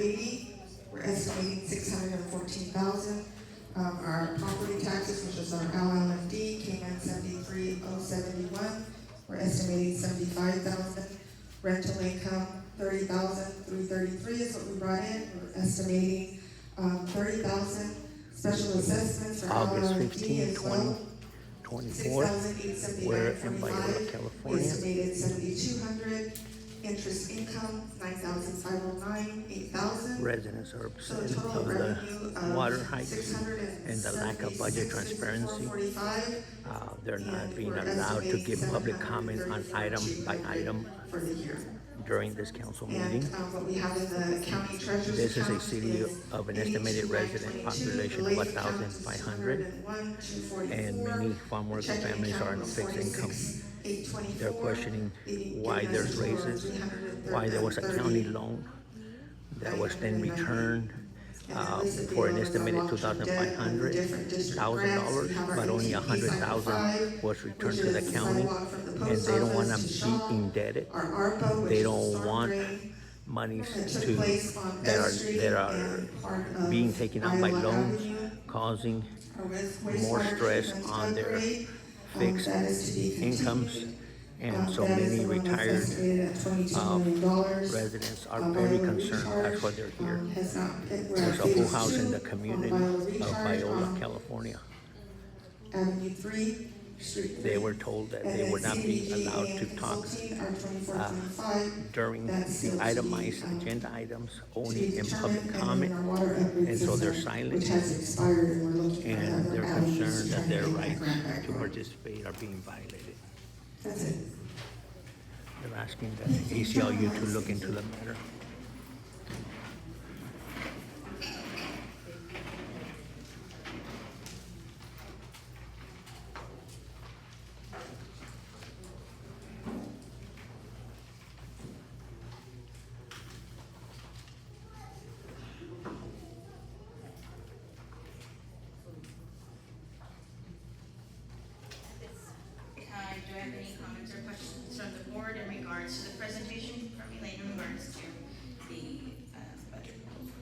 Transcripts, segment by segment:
80, we're estimating 614,000. Our property taxes, which is our LLMD, came in 73,071. We're estimating 75,000. Rental income, 30,333 is what we brought in. We're estimating 30,000. Special assessments for August LLMD 15, as well. 2024, we're in Biola, We California. estimated 7,200. Interest income, 9,509, 8,000. Residents are So upset total of revenue the water hikes and the lack of budget 676, transparency. They're not and being we're allowed to give estimating public comment on item by item for the year. during this council And meeting. what we have in the county treasurer's This is a account city is of an estimated resident 82,922, population the of lake account 1,500, 601, 244, and many farm the worker checking families are on a account fixed income. 46,824, They're questioning leaving why us there's a total of raises, why there was a county loan that was then returned for an estimated $2,500, but only $100,000 was returned to the county, and they don't want to be indebted. They don't want monies that are being taken out by loans, causing more stress on their fixed incomes. And so many retired residents are very concerned. That's why they're here. There's a full house in the community of Biola, California. Avenue 3, Street They were told that they would not be allowed to talk during the itemized agenda items, only in public comment. And so they're silent, and they're concerned that their rights to participate are being violated. That's it. They're asking the ACLU to look into the matter. Do I have any comments or questions from the board in regards to the presentation from Elaine in regards to the budget proposal?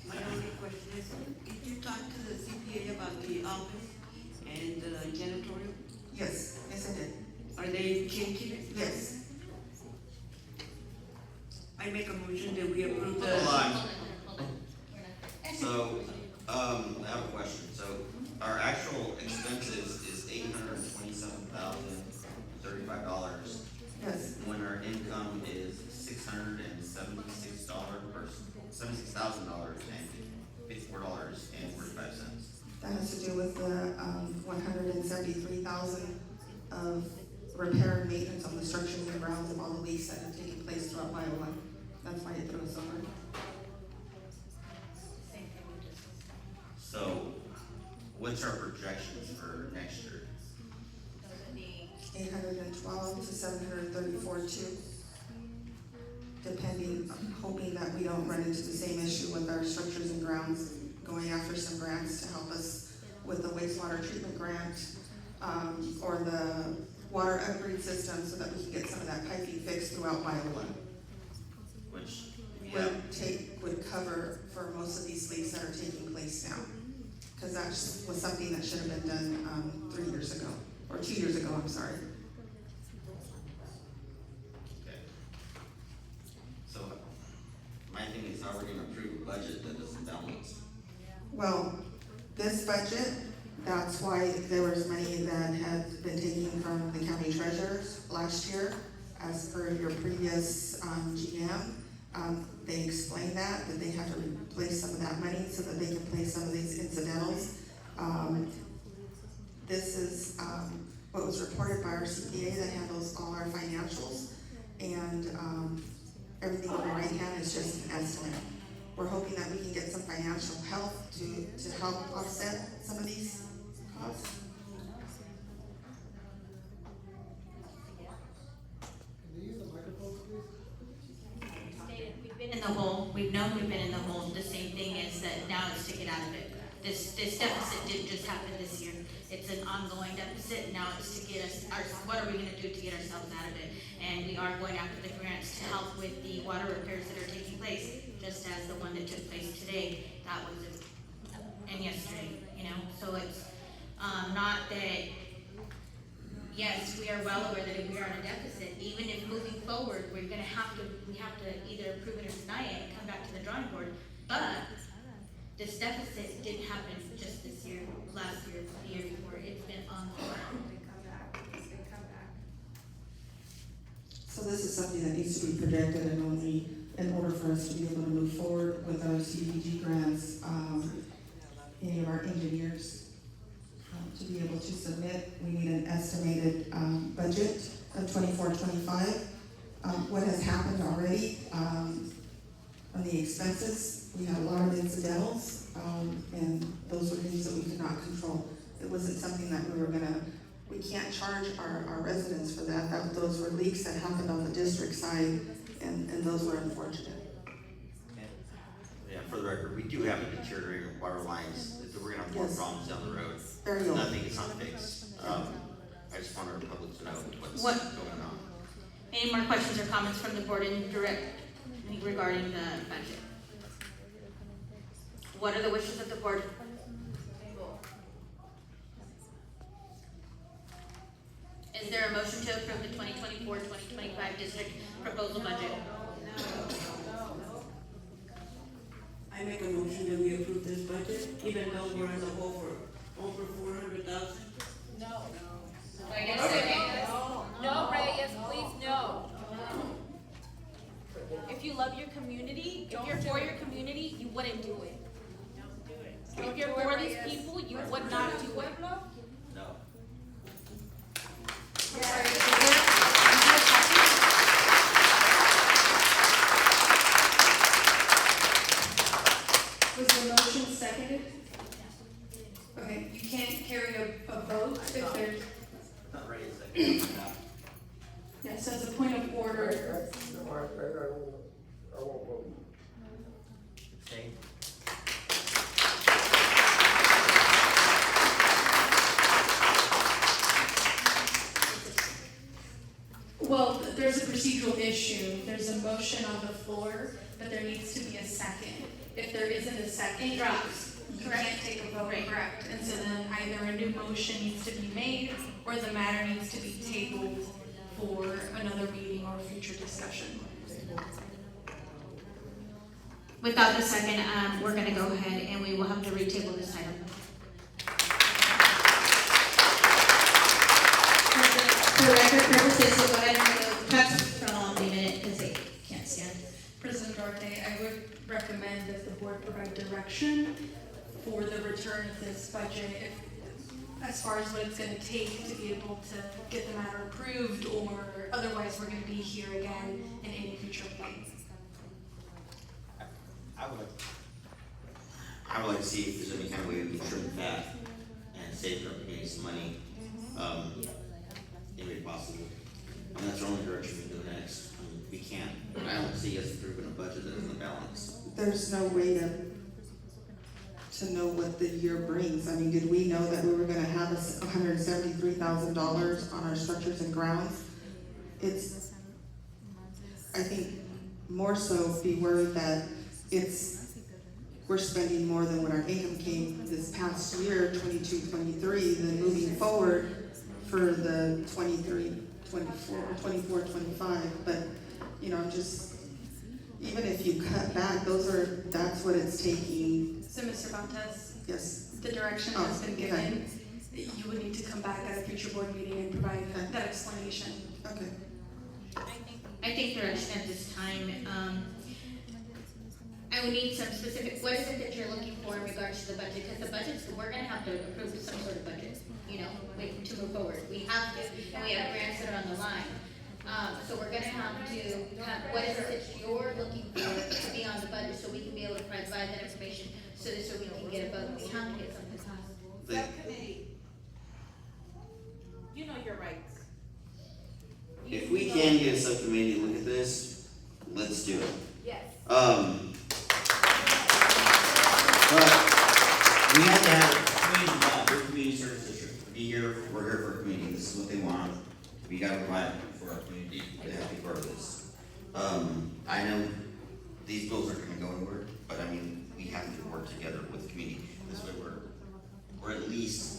My only question is, did you talk to the CPA about the office and the janitorial? Yes, yes I did. Are they changing it? Yes. I make a motion that we approve the. Hold on. So, I have a question. So, our actual expenses is $827,035. Yes. When our income is $676,064.45. That has to do with the 173,000 of repair and maintenance on the structure and the grounds of all the leaks that have taken place throughout Biola. That's why it threw us over. So, what's our projections for next year? 812 to 734 too. Depending, hoping that we don't run into the same issue with our structures and grounds, going after some grants to help us with the wastewater treatment grant, or the water upgrade system so that we can get some of that piping fixed throughout Biola. Which, Would cover for most of these leaks that are taking place now. Cause that was something that should have been done, 3 years ago, or 2 years ago, I'm sorry. okay. So, my thing is, how are we gonna approve a budget that doesn't balance? Well, this budget, that's why there was money that had been taken from the county treasurers last year, as per your previous, GM. They explained that they had to replace some of that money so that they can pay some of these incidentals. This is, what was reported by our CPA that handles all our financials, and, everything in the right hand is just an estimate. We're hoping that we can get some financial help to help offset some of these costs. We've been in the hole, we've known we've been in the hole, the same thing is that now it's to get out of it. This deficit didn't just happen this year, it's an ongoing deficit, now it's to get us, what are we gonna do to get ourselves out of it? And we are going after the grants to help with the water repairs that are taking place. that took place today, that was and yesterday, you know, so it's, not that, yes, we are well aware that if we are in a deficit, even if moving forward, we have to either approve it or deny it and come back to the drawing board, but this deficit didn't happen just this year, last year, the year before, it's been ongoing. So this is something that needs to be projected, and only in order for us to be able to move forward with our CDBG grants, any of our engineers, to be able to submit, we need an estimated, budget of 24-25. What has happened already, on the expenses, we had a lot of incidentals, and those were things that we could not control. It wasn't something that we can't charge our residents for that. Those were leaks that happened on the district side, and those were unfortunate. Yeah, for the record, we do have a deteriorating water lines, we're gonna have more Yes. problems down the road. Very old. Nothing is not fixed. I just want our public to know what's What- going on. Any more questions or comments from the board regarding the budget? What are the wishes of the board? Is there a motion to approve the 2024-2025 district proposal budget? I make a motion that we approve this budget, even though we're in the hole for over 400,000. No. No, Reyes, please, no. If you love your community, if you're for your community, you wouldn't do it. If you're for these people, you would not do it. No. Was the motion seconded? Okay, you can't carry a vote if there's, Not ready to say. yes, as a point of order. I won't vote. Same. Well, there's a procedural issue. There's a motion on the floor, but there needs to be a second. If there isn't a second, It drops. you can't take a vote, Right. correct? And so then either a new motion needs to be made, or the matter needs to be tabled for another meeting or future discussion. Without the second, we're gonna go ahead and we will have to retable this item. For record purposes, we'll go ahead and go touch from all the minute because they can't stand. President Duarte, I would recommend that the board provide direction for the return of this budget, as far as what it's gonna take to be able to get the matter approved, or otherwise we're gonna be here again in any future meetings. I would like to see if there's any kind of way we can trim that and save our community some money, any way possible. And that's the only direction we go next. I mean, we can't, I don't see us approving a budget that isn't balanced. There's no way to know what the year brings. I mean, did we know that we were gonna have $173,000 on our structures and grounds? It's, I think, more so be worried that we're spending more than what our income came this past year, 22-23, then moving forward for the 24-25. But, you know, just, even if you cut back, that's what it's taking. So Mr. Fontes, Yes, the direction has been okay. given. You would need to come back at a future board meeting and provide that explanation. okay. I think direction at this time, I would need some specific, what is it that you're looking for in regards to the budget? Because the budgets, we're gonna have to approve some sort of budget, you know, to move forward. We have to, and we have grants that are on the line. So we're gonna have to have, what is it that you're looking for to be on the budget, so we can be able to provide that information, so that we can get a vote, we have to get something passed. Subcommittee. You know your rights. If we can get a subcommittee to look at this, let's do it. Yes. But we have to have a community involved, we're a community service district, be here, we're here for our community, this is what they want. We gotta provide for our community, they have to be part of this. I know these bills are coming gonna go anywhere, but I mean, we have to work together with the community. This way we're at least